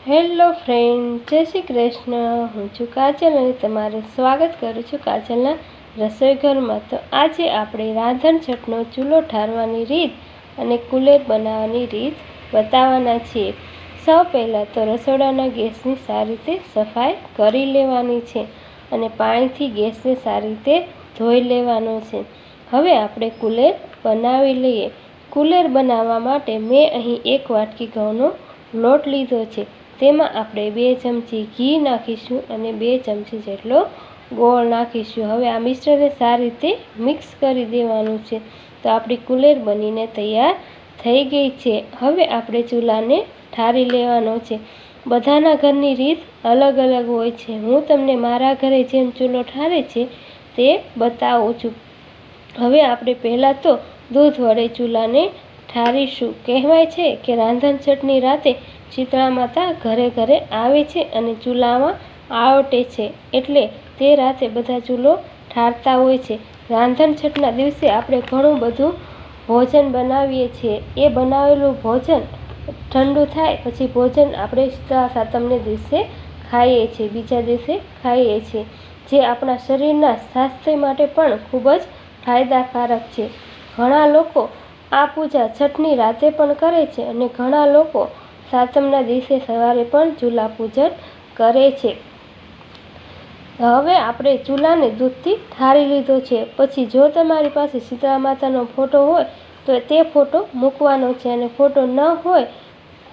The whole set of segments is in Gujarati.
હેલો ફ્રેન્ડ, જય શ્રી કૃષ્ણ। હું છું કાજલ અને તમારું સ્વાગત કરું છું કાજલના રસોઈ ઘરમાં। તો આજે આપણે રાંધણછટનો ચૂલો ઠારવાની રીત અને કુલેર બનાવવાની રીત બતાવવાના છીએ। સૌ પહેલાં તો રસોડાના ગેસની સારી રીતે સફાઈ કરી લેવાની છે અને પાણીથી ગેસને સારી રીતે ધોઈ લેવાનો છે। હવે આપણે કુલેર બનાવી લઈએ। કુલેર બનાવવા માટે મેં અહીં 1 વાટકી ઘઉંનો લોટ લીધો છે। તેમાં આપણે 2 ચમચી ઘી નાખીશું અને 2 ચમચી જેટલો ગોળ નાખીશું। હવે આ મિશ્રણને સારી રીતે મિક્સ કરી દેવાનું છે। તો આપણી કુલેર બનીને તૈયાર થઈ ગઈ છે। હવે આપણે ચૂલાને ઠારી લેવાનો છે। બધાના ઘરની રીત અલગ અલગ હોય છે। હું તમને મારા ઘરે જેમ ચૂલો ઠારે છે તે બતાવું છું। હવે આપણે પહેલાં તો દૂધ વડે ચૂલાને ઠારીશું। કહેવાય છે કે રાંધણછટની રાતે શીતળા માતા ઘરે ઘરે આવે છે અને ચૂલામાં આવટે છે, એટલે તે રાતે બધા ચૂલો ઠારતા હોય છે। રાંધણછટના દિવસે આપણે ઘણું બધું ભોજન બનાવીએ છીએ। એ બનાવેલું ભોજન ઠંડુ થાય પછી ભોજન આપણે શીતળા સાતમને દિવસે ખાઈએ છીએ, બીજા દિવસે ખાઈએ છીએ, જે આપણા શરીરના સ્વાસ્થ્ય માટે પણ ખૂબ જ ફાયદાકારક છે। ઘણા લોકો આ પૂજા છઠની રાતે પણ કરે છે અને ઘણા લોકો સાતમના દિવસે સવારે પણ ચૂલા પૂજન કરે છે। હવે આપણે ચૂલાને દૂધથી ઠારી લીધો છે। પછી જો તમારી પાસે શીતળા માતાનો ફોટો હોય તો તે ફોટો મૂકવાનો છે અને ફોટો ન હોય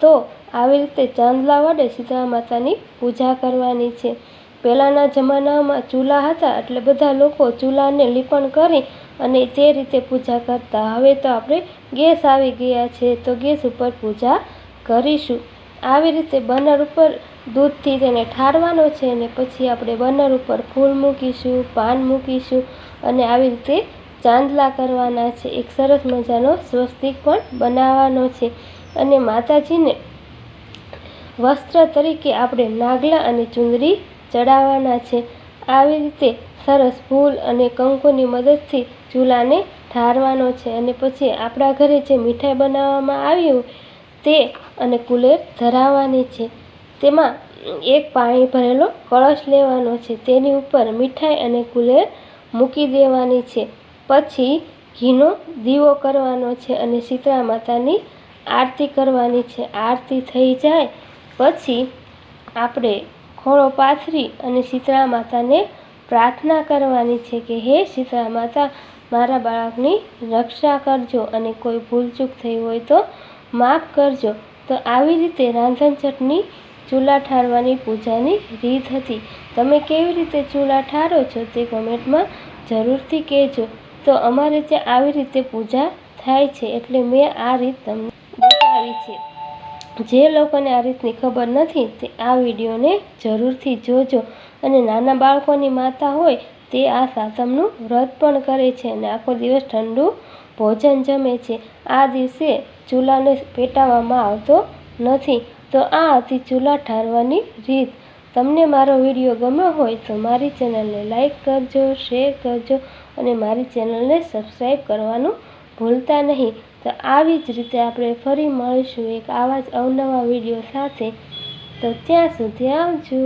તો આવી રીતે ચાંદલા વડે શીતળા માતાની પૂજા કરવાની છે। પહેલાંના જમાનામાં ચૂલા હતા એટલે બધા લોકો ચૂલાને લીપણ કરી અને તે રીતે પૂજા કરતા। હવે તો આપણે ગેસ આવી ગયા છે તો ગેસ ઉપર પૂજા કરીશું। આવી રીતે બર્નર ઉપર દૂધથી તેને ઠારવાનો છે અને પછી આપણે બર્નર ઉપર ફૂલ મૂકીશું, પાન મૂકીશું અને આવી રીતે ચાંદલા કરવાના છે। એક સરસ મજાનો સ્વસ્તિક પણ બનાવવાનો છે અને માતાજીને વસ્ત્ર તરીકે આપણે નાગલા અને ચુંદડી ચડાવવાના છે। આવી રીતે સરસ ફૂલ અને કંકુની મદદથી ચૂલાને ઠારવાનો છે અને પછી આપણા ઘરે જે મીઠાઈ બનાવવામાં આવી હોય તે અને કુલેર ધરાવવાની છે। તેમાં એક પાણી ભરેલો કળશ લેવાનો છે, તેની ઉપર મીઠાઈ અને કુલેર મૂકી દેવાની છે। પછી ઘીનો દીવો કરવાનો છે અને શીતળા માતાની આરતી કરવાની છે। આરતી થઈ જાય પછી આપણે ખોળો પાથરી અને શીતળા માતાને પ્રાર્થના કરવાની છે કે હે શીતળા માતા, મારા બાળકની રક્ષા કરજો અને કોઈ ભૂલચૂક થઈ હોય તો માફ કરજો। તો આવી રીતે રાંધણછટની ચૂલા ઠારવાની પૂજાની રીત હતી। તમે કેવી રીતે ચૂલા ઠારો છો તે કમેન્ટમાં જરૂરથી કહેજો। તો અમારે ત્યાં આવી રીતે પૂજા થાય છે એટલે મેં આ રીત તમને બતાવી છે। જે લોકોને આ રીતની ખબર નથી તે આ વિડીયોને જરૂરથી જોજો। અને નાના બાળકોની માતા હોય તે આ સાતમનું વ્રત પણ કરે છે અને આખો દિવસ ઠંડુ ભોજન જમે છે। આ દિવસે ચૂલાને પેટાવવામાં આવતો નથી। તો આ હતી ચૂલા ઠારવાની રીત। તમને મારો વિડીયો ગમ્યો હોય તો મારી ચેનલને લાઈક કરજો, શેર કરજો અને મારી ચેનલને સબસ્ક્રાઈબ કરવાનું ભૂલતા નહીં। તો આવી જ રીતે આપણે ફરી મળીશું એક આવા જ અવનવા વિડીયો સાથે। તો ત્યાં સુધી આવજો।